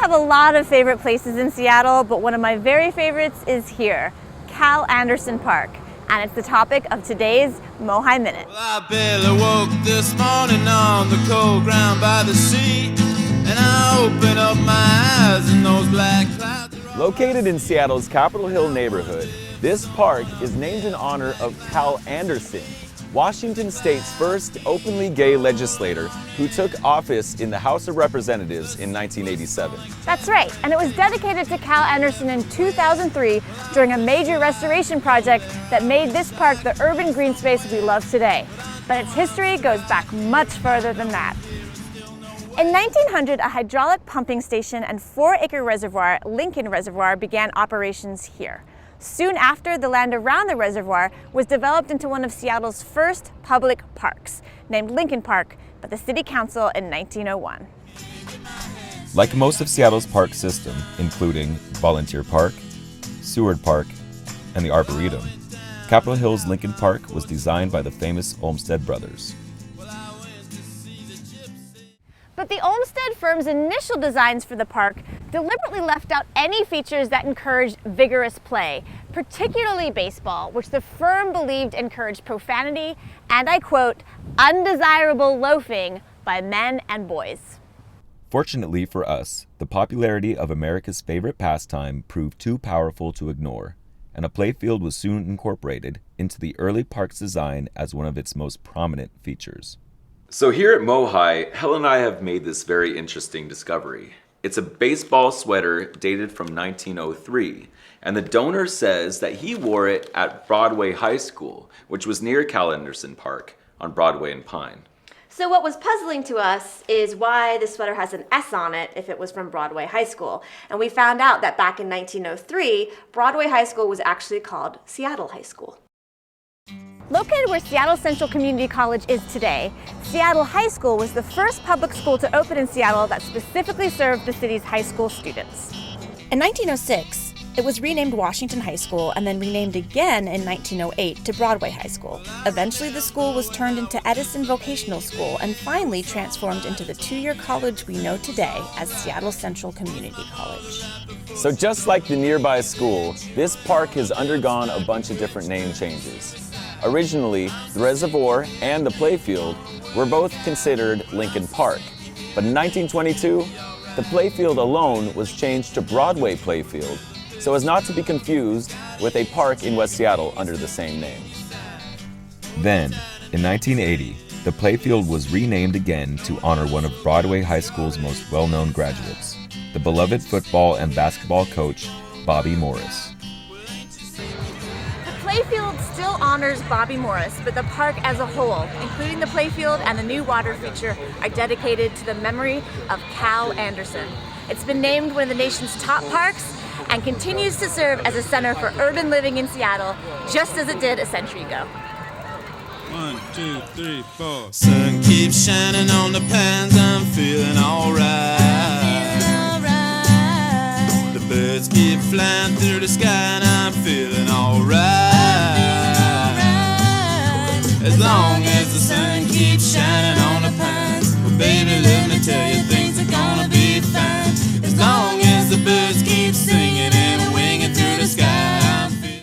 have a lot of favorite places in Seattle, but one of my very favorites is here, Cal Anderson Park. And it's the topic of today's MOHAI Minute. Well, I barely woke this morning on the cold ground by the sea, and I opened up my eyes and those black clouds. Located in Seattle's Capitol Hill neighborhood, this park is named in honor of Cal Anderson, Washington State's first openly gay legislator who took office in the House of Representatives in 1987. That's right, and it was dedicated to Cal Anderson in 2003 during a major restoration project that made this park the urban green space we love today. But its history goes back much further than that. In 1900, a hydraulic pumping station and 4-acre reservoir, Lincoln Reservoir, began operations here. Soon after, the land around the reservoir was developed into one of Seattle's first public parks, named Lincoln Park by the City Council in 1901. Like most of Seattle's park system, including Volunteer Park, Seward Park, and the Arboretum, Capitol Hill's Lincoln Park was designed by the famous Olmsted brothers. But the Olmsted firm's initial designs for the park deliberately left out any features that encouraged vigorous play, particularly baseball, which the firm believed encouraged profanity and, I quote, undesirable loafing by men and boys. Fortunately for us, the popularity of America's favorite pastime proved too powerful to ignore, and a playfield was soon incorporated into the early park's design as one of its most prominent features. So here at MOHAI, Helen and I have made this very interesting discovery. It's a baseball sweater dated from 1903, and the donor says that he wore it at Broadway High School, which was near Cal Anderson Park on Broadway and Pine. So what was puzzling to us is why the sweater has an S on it if it was from Broadway High School. And we found out that back in 1903, Broadway High School was actually called Seattle High School. Located where Seattle Central Community College is today, Seattle High School was the first public school to open in Seattle that specifically served the city's high school students. In 1906, it was renamed Washington High School and then renamed again in 1908 to Broadway High School. Eventually, the school was turned into Edison Vocational School and finally transformed into the 2-year college we know today as Seattle Central Community College. So just like the nearby school, this park has undergone a bunch of different name changes. Originally, the reservoir and the playfield were both considered Lincoln Park, but in 1922, the playfield alone was changed to Broadway Playfield, so as not to be confused with a park in West Seattle under the same name. Then, in 1980, the playfield was renamed again to honor one of Broadway High School's most well-known graduates, the beloved football and basketball coach, Bobby Morris. The playfield still honors Bobby Morris, but the park as a whole, including the playfield and the new water feature, are dedicated to the memory of Cal Anderson. It's been named one of the nation's top parks and continues to serve as a center for urban living in Seattle, just as it did a century ago. 1, 2, 3, 4. Sun keeps shining on the pines, I'm feeling alright. The birds keep flying through the sky and I'm feeling alright. As long as the sun